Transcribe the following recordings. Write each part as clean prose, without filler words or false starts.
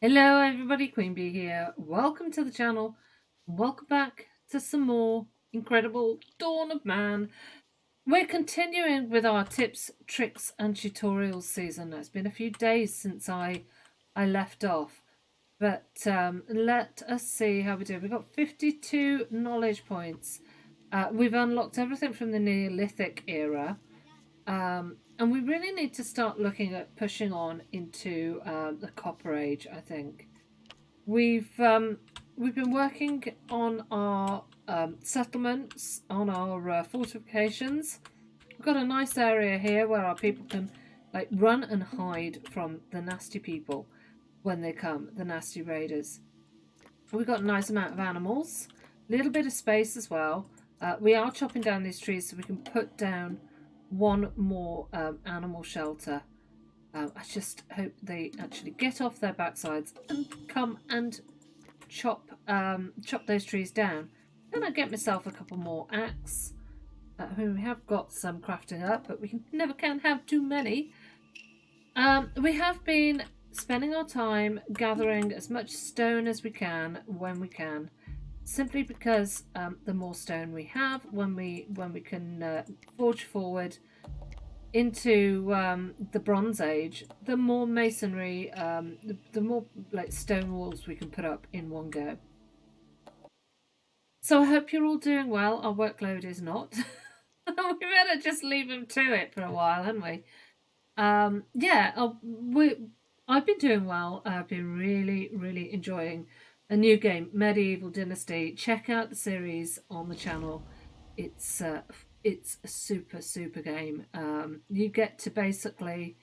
Hello everybody, Queen Bee here. Welcome to the channel. Welcome back to some more incredible Dawn of Man. We're continuing with our tips, tricks and tutorials season. It's been a few days since I left off. But let us see how we do. We've got 52 knowledge points. We've unlocked everything from the Neolithic era. And we really need to start looking at pushing on into the Copper Age, I think. We've been working on our settlements, on our fortifications. We've got a nice area here where our people can like run and hide from the nasty people when they come, the nasty raiders. We've got a nice amount of animals, a little bit of space as well. We are chopping down these trees so we can put down one more animal shelter. I just hope they actually get off their backsides and come and chop those trees down. Then I get myself a couple more axe. I mean, we have got some crafting up, but we never can have too many. We have been spending our time gathering as much stone as we can when we can, simply because the more stone we have, when we can forge forward into the Bronze Age, the more masonry, the more like stone walls we can put up in one go. So I hope you're all doing well. Our workload is not. We better just leave them to it for a while, haven't we? Yeah, I've been doing well. I've been really enjoying a new game, Medieval Dynasty. Check out the series on the channel. It's a super game. You get to basically,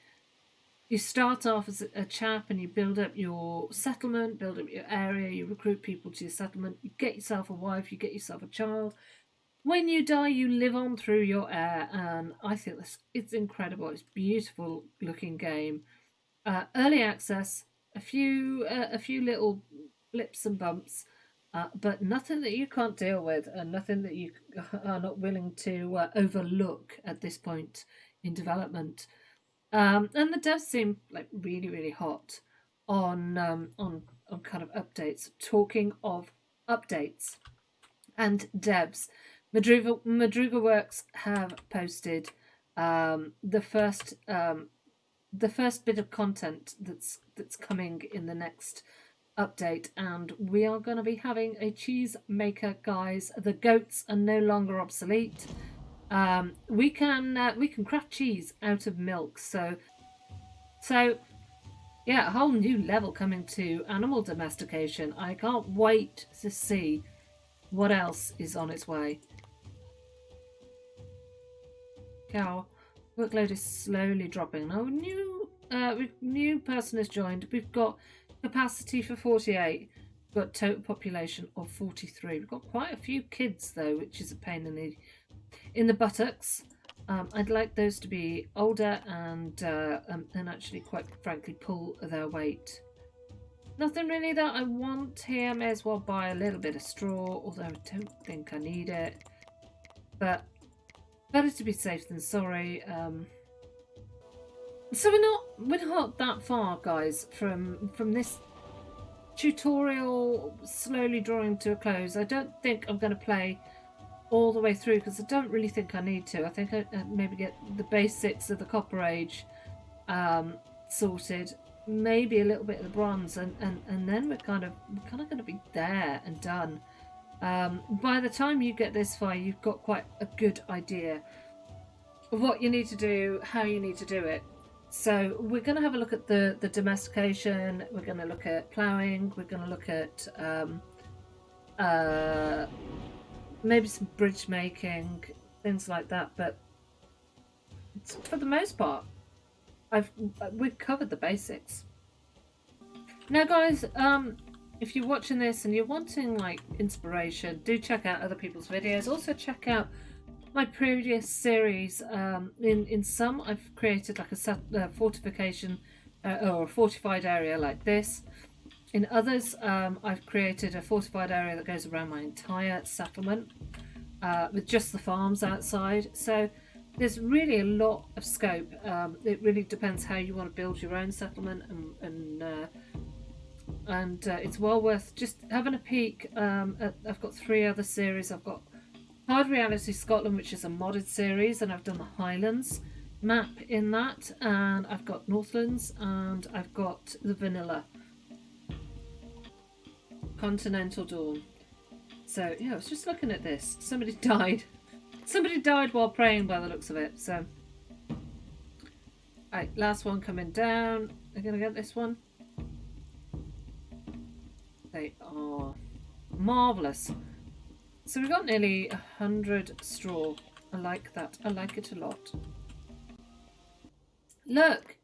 you start off as a chap and you build up your settlement, build up your area, you recruit people to your settlement, you get yourself a wife, you get yourself a child. When you die, you live on through your heir, and I think it's incredible. It's a beautiful looking game. Early access, a few little blips and bumps, but nothing that you can't deal with, and nothing that you are not willing to overlook at this point in development. And the devs seem like really hot on kind of updates. Talking of updates and devs, Madruga Works have posted the first bit of content that's coming in the next update, and we are going to be having a cheese maker, guys. The goats are no longer obsolete. We can craft cheese out of milk, so yeah, a whole new level coming to animal domestication. I can't wait to see what else is on its way. Our workload is slowly dropping. Now, new person has joined. We've got capacity for 48. We've got total population of 43. We've got quite a few kids though, which is a pain in the buttocks. I'd like those to be older and actually, quite frankly, pull their weight. Nothing really that I want here. May as well buy a little bit of straw, although I don't think I need it. But better to be safe than sorry. So we're not that far, guys, from this tutorial slowly drawing to a close. I don't think I'm going to play all the way through because I don't really think I need to. I think I maybe get the basics of the Copper Age sorted, maybe a little bit of the Bronze, and then we're kind of going to be there and done. By the time you get this far, you've got quite a good idea of what you need to do, how you need to do it. So we're going to have a look at the domestication, we're going to look at ploughing, we're going to look at maybe some bridge making, things like that, but for the most part we've covered the basics. Now guys, if you're watching this and you're wanting like inspiration, do check out other people's videos. Also check out my previous series. In some I've created like a fortification or a fortified area like this. In others, I've created a fortified area that goes around my entire settlement with just the farms outside. So there's really a lot of scope. It really depends how you want to build your own settlement and and it's well worth just having a peek. I've got 3 other series. I've got Hard Reality Scotland, which is a modded series, and I've done the Highlands map in that, and I've got Northlands, and I've got the vanilla Continental Dawn. So yeah, I was just looking at this. Somebody died. Somebody died while praying by the looks of it. So, right, last one coming down. They're gonna get this one. They are marvellous. So we've got nearly 100 straw. I like that. I like it a lot. Look!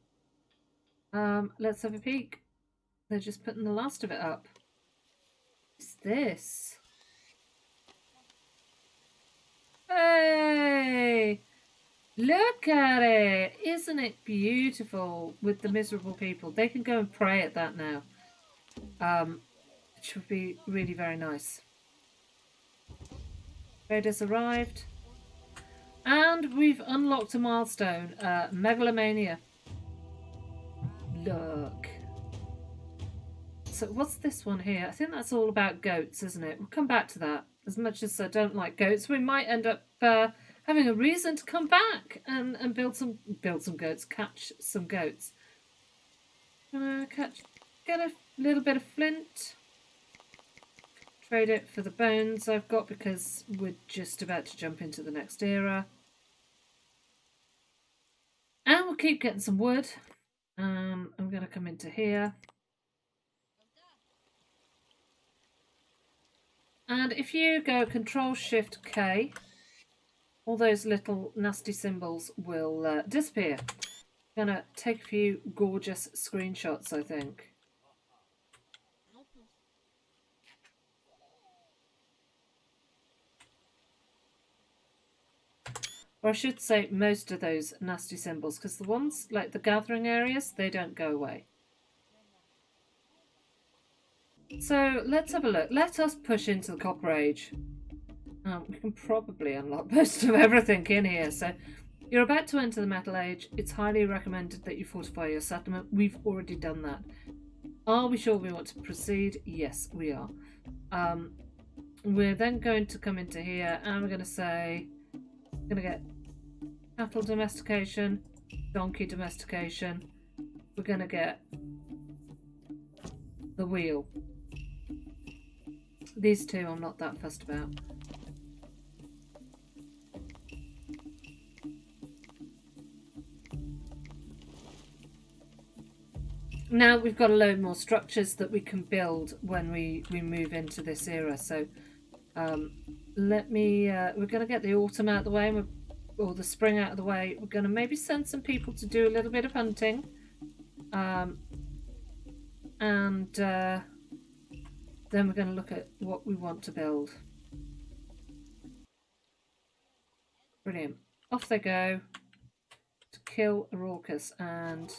Let's have a peek. They're just putting the last of it up. What's this? Hey! Look at it! Isn't it beautiful with the miserable people? They can go and pray at that now. Which would be really very nice. Raiders arrived. And we've unlocked a milestone. Megalomania. Look. So what's this one here? I think that's all about goats, isn't it? We'll come back to that. As much as I don't like goats, we might end up having a reason to come back and build some goats, catch some goats. Get a little bit of flint. Trade it for the bones I've got because we're just about to jump into the next era. And we'll keep getting some wood. I'm going to come into here. And if you go Control-Shift-K, all those little nasty symbols will disappear. I'm going to take a few gorgeous screenshots, I think. Or I should say most of those nasty symbols, because the ones like the gathering areas, they don't go away. So let's have a look. Let us push into the Copper Age. We can probably unlock most of everything in here. So you're about to enter the Metal Age. It's highly recommended that you fortify your settlement. We've already done that. Are we sure we want to proceed? Yes, we are. We're then going to come into here and we're going to say, we're going to get cattle domestication, donkey domestication. We're going to get the wheel. These two I'm not that fussed about. Now we've got a load more structures that we can build when we move into this era. So we're going to get the autumn out of the way, or the spring out of the way. We're going to maybe send some people to do a little bit of hunting. And then we're going to look at what we want to build. Brilliant. Off they go to kill a raucous, and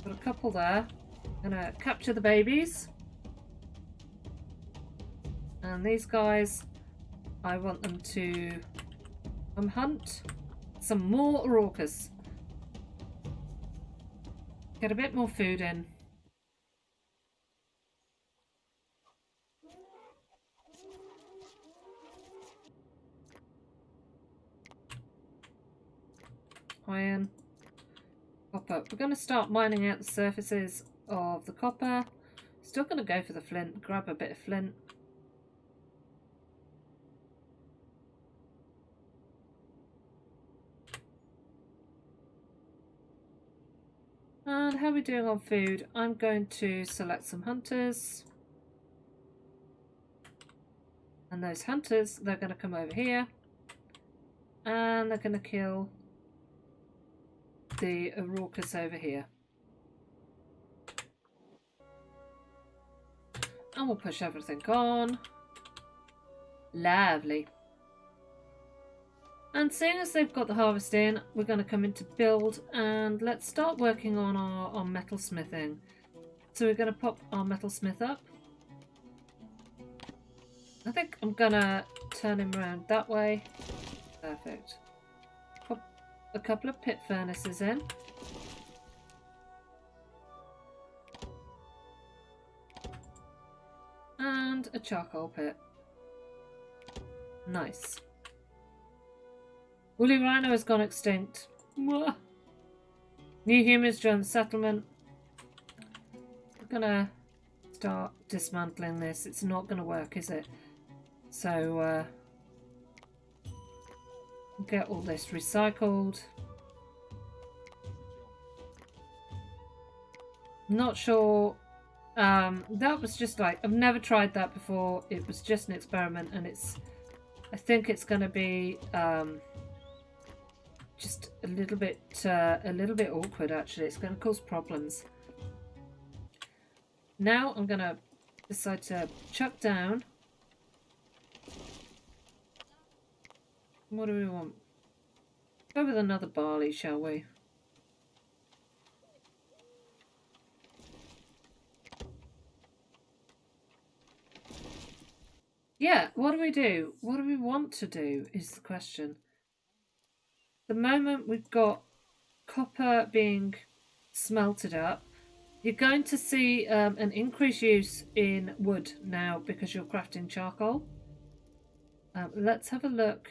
got a couple there. Gonna capture the babies. And these guys, I want them to hunt some more raucous. Get a bit more food in. Iron. Copper. We're going to start mining out the surfaces of the copper. Still going to go for the flint. Grab a bit of flint. And how are we doing on food? I'm going to select some hunters. And those hunters, they're going to come over here. And they're going to kill the raucous over here. And we'll push everything on. Lovely. And seeing as they've got the harvest in, we're going to come into build and let's start working on our metal smithing. So we're going to pop our metal smith up. I think I'm going to turn him around that way. Perfect. Pop a couple of pit furnaces in. and a charcoal pit. Nice. Woolly rhino has gone extinct. Mwah. New humans join the settlement. We're gonna start dismantling this. It's not gonna work, is it? So get all this recycled. Not sure. That was just like, I've never tried that before. It was just an experiment, and I think it's going to be just a little bit awkward. Actually, it's going to cause problems. Now I'm going to decide to chuck down. What do we want? Go with another barley, shall we? Yeah, what do we do? What do we want to do is the question. The moment we've got copper being smelted up, you're going to see an increased use in wood now because you're crafting charcoal. Let's have a look.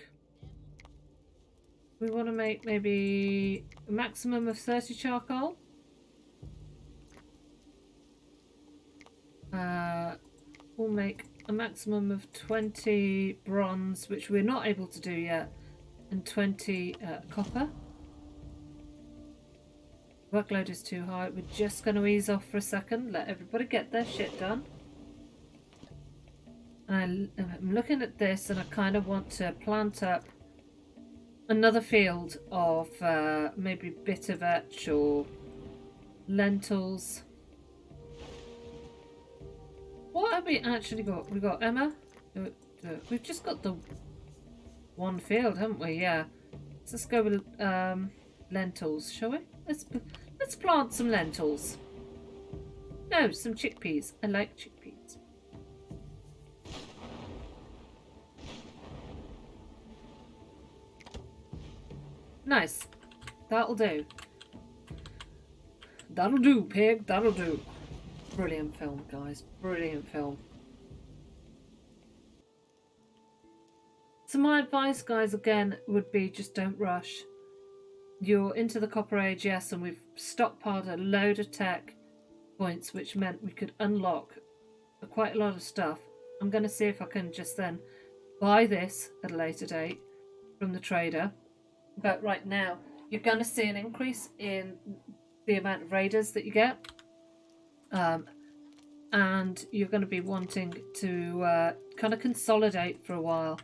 We want to make maybe a maximum of 30 charcoal. We'll make a maximum of 20 bronze, which we're not able to do yet, and 20 copper. Workload is too high. We're just going to ease off for a second, let everybody get their shit done. And I'm looking at this and I kind of want to plant up another field of maybe bitter vetch or lentils. What have we actually got? We've got Emma. We've just got the one field, haven't we? Yeah. Let's go with lentils, shall we? Let's plant some lentils. No, some chickpeas. I like chickpeas. Nice. That'll do. That'll do, pig. That'll do. Brilliant film, guys. Brilliant film. So my advice, guys, again, would be just don't rush. You're into the Copper Age, yes, and we've stockpiled a load of tech points, which meant we could unlock quite a lot of stuff. I'm going to see if I can just then buy this at a later date from the trader. But right now, you're going to see an increase in the amount of raiders that you get. And you're going to be wanting to kind of consolidate for a while.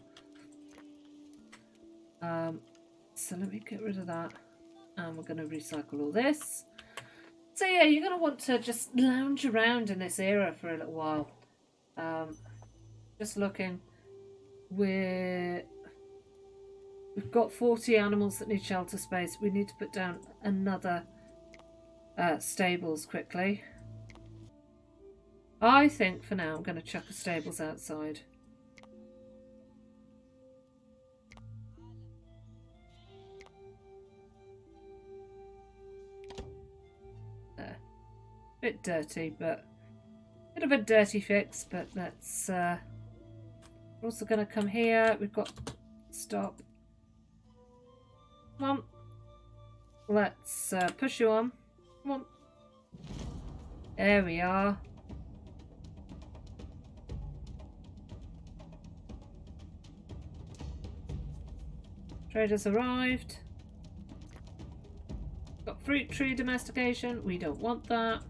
So let me get rid of that. And we're going to recycle all this. So yeah, you're going to want to just lounge around in this era for a little while. Just looking. We've got 40 animals that need shelter space. We need to put down another stables quickly. I think for now I'm going to chuck the stables outside. There. Bit dirty, but bit of a dirty fix, but let's we're also going to come here. We've got stop. Come on. Let's push you on. Come on. There we are. Traders arrived. Got fruit tree domestication. We don't want that.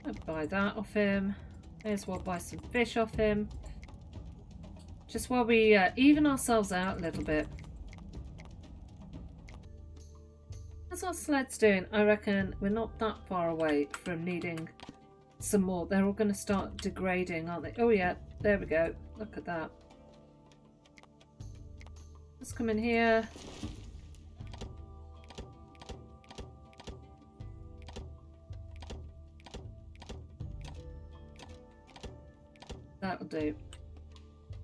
I'll buy that off him. May as well buy some fish off him. Just while we even ourselves out a little bit. How's our sleds doing? I reckon we're not that far away from needing some more. They're all going to start degrading, aren't they? Oh yeah, there we go. Look at that. Let's come in here. That'll do.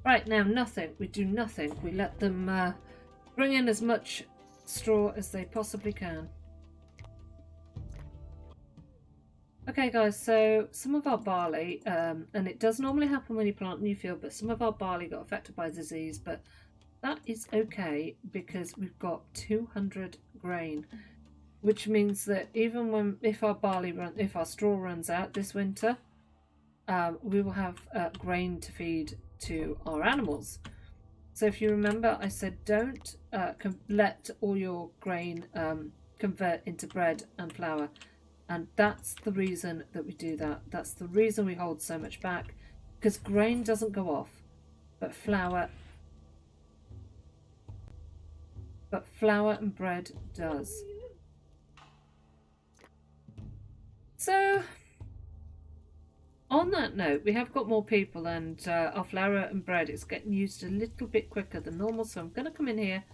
Right, now nothing. We do nothing. We let them bring in as much straw as they possibly can. Okay guys, so some of our barley, and it does normally happen when you plant new field, but some of our barley got affected by disease, but that is okay because we've got 200 grain, which means that even if our straw runs out this winter, we will have grain to feed to our animals. So if you remember, I said don't let all your grain convert into bread and flour. And that's the reason that we do that. That's the reason we hold so much back. Because grain doesn't go off, but flour and bread does. So, on that note, we have got more people, and our flour and bread is getting used a little bit quicker than normal. So I'm going to come in here.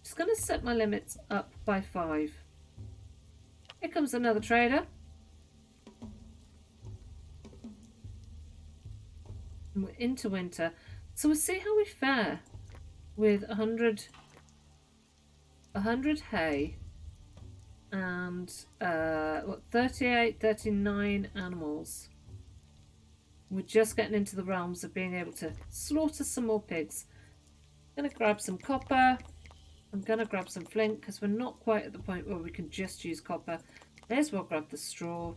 Just going to set my limits up by 5. Here comes another trader. And we're into winter. So we'll see how we fare with 100 hay and 38, 39 animals. We're just getting into the realms of being able to slaughter some more pigs. I'm going to grab some copper. I'm going to grab some flint because we're not quite at the point where we can just use copper. May as well grab the straw.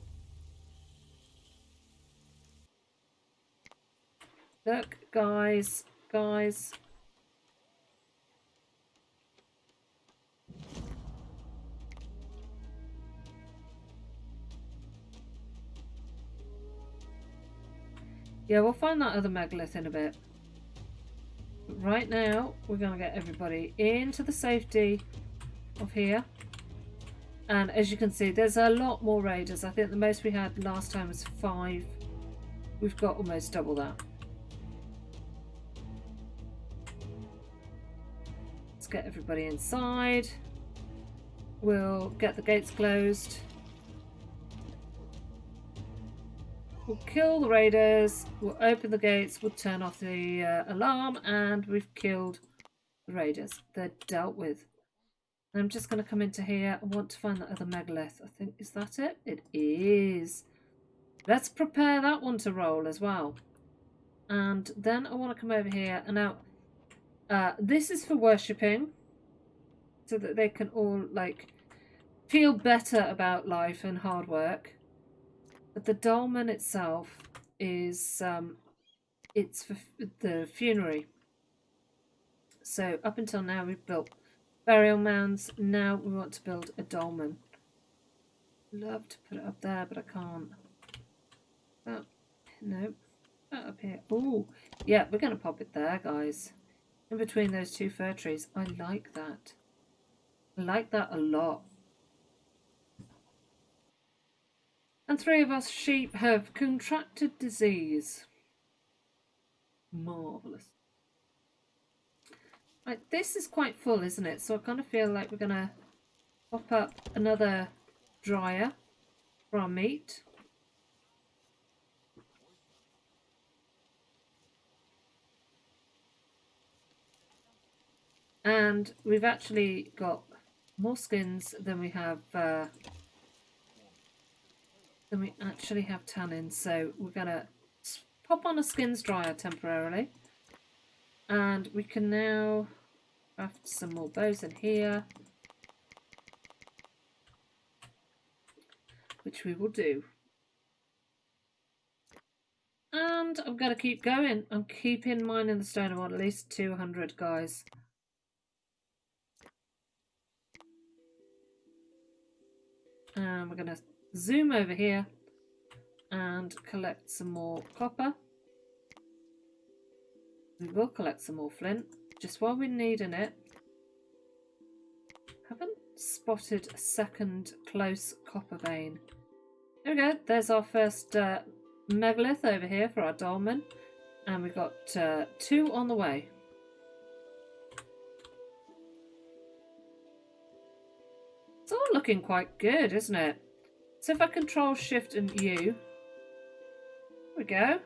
Look, guys. Yeah, we'll find that other megalith in a bit. But right now, we're going to get everybody into the safety of here. And as you can see, there's a lot more raiders. I think the most we had last time was 5. We've got almost double that. Let's get everybody inside. We'll get the gates closed. We'll kill the raiders, we'll open the gates, we'll turn off the alarm, and we've killed the raiders. They're dealt with. And I'm just going to come into here. I want to find that other megalith. I think, is that it? It is. Let's prepare that one to roll as well. And then I want to come over here. And now, this is for worshipping. So that they can all, like, feel better about life and hard work. But the dolmen itself is, it's for the funerary. So up until now we've built burial mounds. Now we want to build a dolmen. Love to put it up there, but I can't. Oh, no. Up here. Oh, yeah, we're going to pop it there, guys. In between those 2 fir trees. I like that. I like that a lot. And 3 of us sheep have contracted disease. Marvellous. Right, this is quite full, isn't it? So I kind of feel like we're going to pop up another dryer for our meat. And we've actually got more skins than we have tannins. So we're going to pop on a skins dryer temporarily. And we can now craft some more bows in here, which we will do. And I'm going to keep going. I'm keeping mine in the stone. I want at least 200, guys. And we're going to zoom over here and collect some more copper. We will collect some more flint, just while we're needing it. Haven't spotted a second close copper vein. There we go. There's our first megalith over here for our dolmen. And we've got 2 on the way. It's all looking quite good, isn't it? So if I control Shift and U, there we go.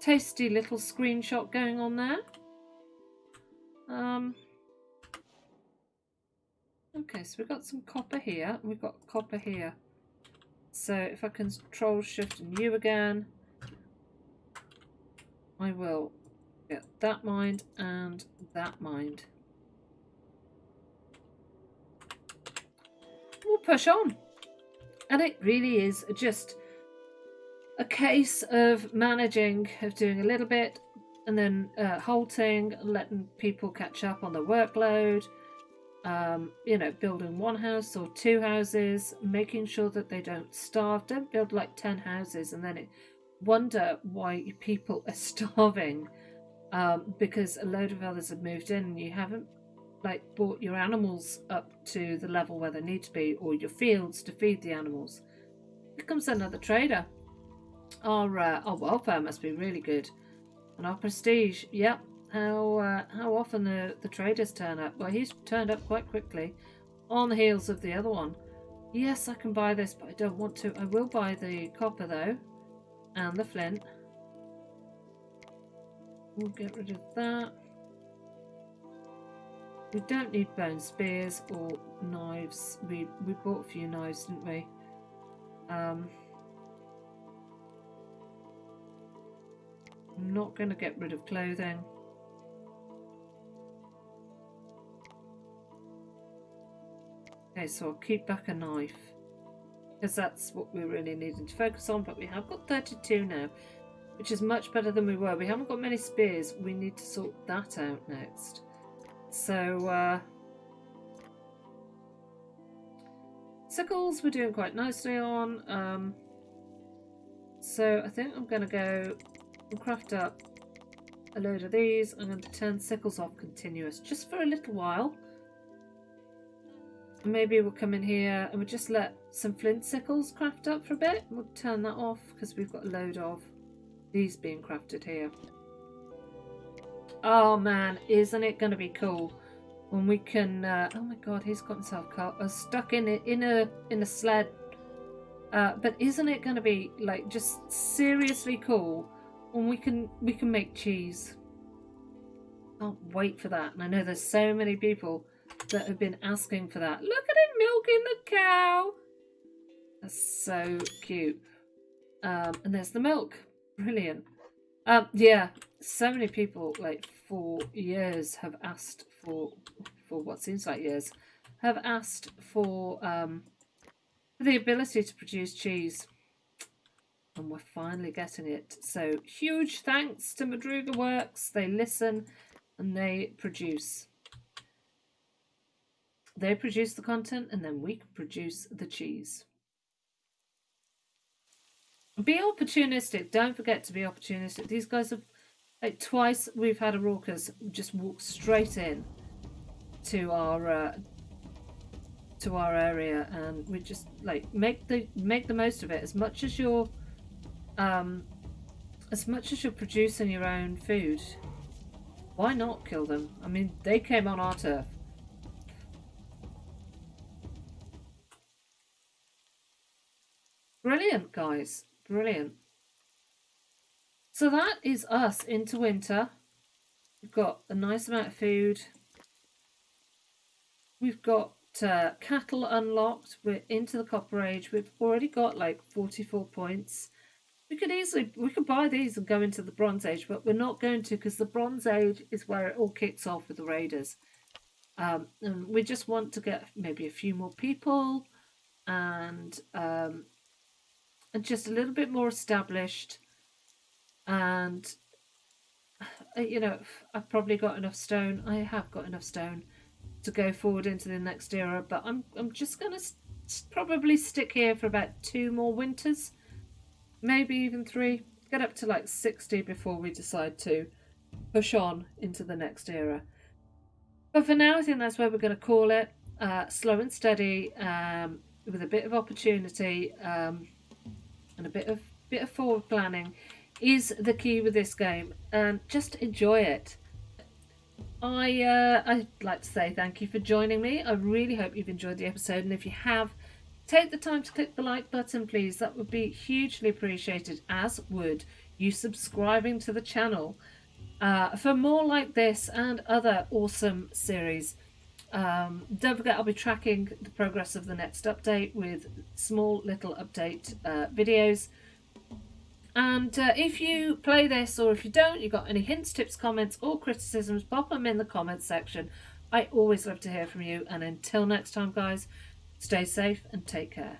Tasty little screenshot going on there. Okay, so we've got some copper here. We've got copper here. So if I control shift and U again, I will get that mined and that mined. We'll push on. And it really is just a case of managing, of doing a little bit and then halting, letting people catch up on the workload, you know, building one house or two houses, making sure that they don't starve. Don't build like 10 houses and then wonder why people are starving, because a load of others have moved in and you haven't like brought your animals up to the level where they need to be, or your fields to feed the animals. Here comes another trader. Our welfare must be really good, and our prestige. Yep. How often the traders turn up? Well, he's turned up quite quickly, on the heels of the other one. Yes, I can buy this, but I don't want to. I will buy the copper though, and the flint. We'll get rid of that. We don't need bone spears or knives. We bought a few knives, didn't we? I'm not going to get rid of clothing. Okay, so I'll keep back a knife, because that's what we really needed to focus on. But we have got 32 now, which is much better than we were. We haven't got many spears. We need to sort that out next. So sickles we're doing quite nicely on. So I think I'm going to go and craft up a load of these. I'm going to turn sickles off continuous just for a little while. Maybe we'll come in here and we'll just let some flint sickles craft up for a bit. We'll turn that off because we've got a load of these being crafted here. Oh man, isn't it going to be cool when we can? Oh my god, he's got himself stuck in a sled. But isn't it going to be like just seriously cool when we can make cheese? Can't wait for that. And I know there's so many people that have been asking for that. Look at him milking the cow. That's so cute. And there's the milk. Brilliant. Yeah, so many people, like for years, have asked for what seems like years, have asked for the ability to produce cheese, and we're finally getting it. So huge thanks to Madruga Works. They listen and they produce. They produce the content, and then we can produce the cheese. Be opportunistic. Don't forget to be opportunistic. These guys have, like, twice we've had a raucous just walk straight in to our area, and we just like make the most of it. As much as you're producing your own food, why not kill them? I mean, they came on our turf. Brilliant, guys. Brilliant. So that is us into winter. We've got a nice amount of food. We've got cattle unlocked. We're into the copper age. We've already got like 44 points. We could buy these and go into the bronze age, but we're not going to, because the bronze age is where it all kicks off with the raiders. And we just want to get maybe a few more people and just a little bit more established. And you know, I've probably got enough stone. I have got enough stone to go forward into the next era, but I'm just going to probably stick here for about 2 more winters, maybe even 3. Get up to like 60 before we decide to push on into the next era. But for now, I think that's where we're going to call it. Slow and steady, with a bit of opportunity, and a bit of forward planning is the key with this game, and just enjoy it. I'd like to say thank you for joining me. I really hope you've enjoyed the episode, and if you have, take the time to click the like button, please. That would be hugely appreciated, as would you subscribing to the channel for more like this and other awesome series. Don't forget, I'll be tracking the progress of the next update with small little update videos. And if you play this, or if you don't, you've got any hints, tips, comments, or criticisms, pop them in the comments section. I always love to hear from you. And until next time, guys, stay safe and take care.